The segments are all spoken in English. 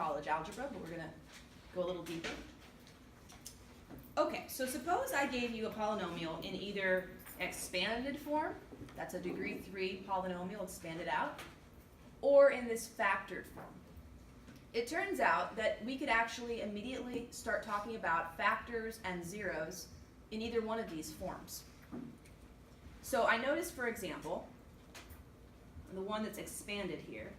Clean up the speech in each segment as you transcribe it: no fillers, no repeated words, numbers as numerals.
college algebra, but we're going to go a little deeper. Okay, so suppose I gave you a polynomial in either expanded form, that's a degree 3 polynomial expanded out, or in this factored form. It turns out that we could actually immediately start talking about factors and zeros in either one of these forms. So I noticed, for example, the one that's expanded here,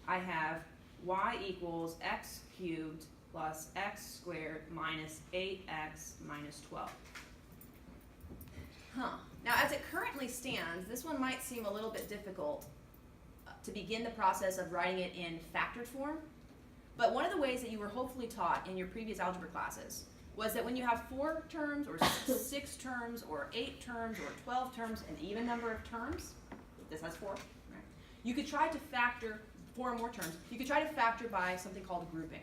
I have y equals x cubed plus x squared minus 8x minus 12. Now, as it currently stands, this one might seem a little bit difficult to begin the process of writing it in factored form. But one of the ways that you were hopefully taught in your previous algebra classes was that when you have 4 terms or 6 terms or 8 terms or 12 terms, an even number of terms, this has 4, right? You could try to factor 4 or more terms. You could try to factor by something called grouping.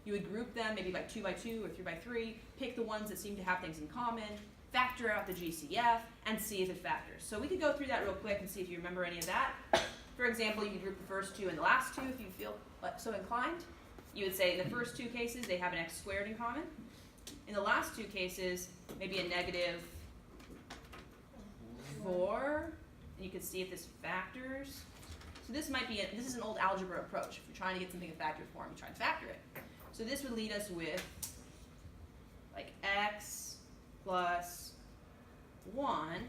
You would group them maybe by 2 by 2 or 3 by 3, pick the ones that seem to have things in common, factor out the GCF, and see if it factors. So we could go through that real quick and see if you remember any of that. For example, you could group the first 2 and the last 2 if you feel so inclined. You would say in the first 2 cases they have an x squared in common. In the last 2 cases, maybe a negative 4, and you can see if this factors. So this might be, this is an old algebra approach. If you're trying to get something in factored form, you try to factor it. So this would lead us with like x plus 1,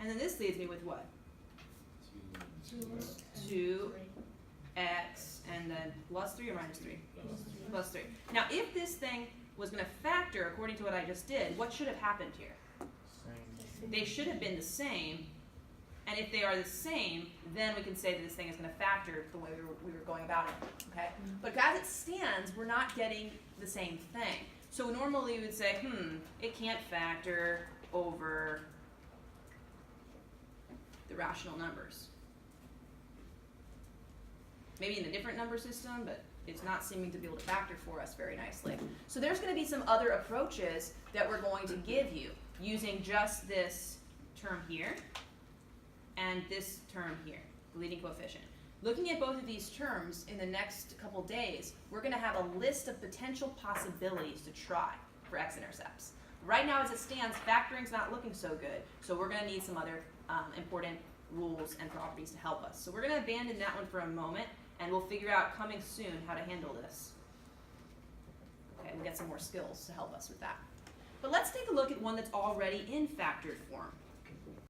and then this leaves me with what? 2x, and then plus 3 or minus 3? Plus 3. Now, if this thing was going to factor according to what I just did, what should have happened here? Same. They should have been the same, and if they are the same, then we can say that this thing is going to factor the way we were going about it, okay? But as it stands, we're not getting the same thing. So normally we would say, it can't factor over the rational numbers. Maybe in a different number system, but it's not seeming to be able to factor for us very nicely. So there's going to be some other approaches that we're going to give you using just this term here and this term here, the leading coefficient. Looking at both of these terms in the next couple days, we're going to have a list of potential possibilities to try for x-intercepts. Right now as it stands, factoring's not looking so good, so we're going to need some other important rules and properties to help us. So we're going to abandon that one for a moment, and we'll figure out coming soon how to handle this. Okay, we'll get some more skills to help us with that. But let's take a look at one that's already in factored form.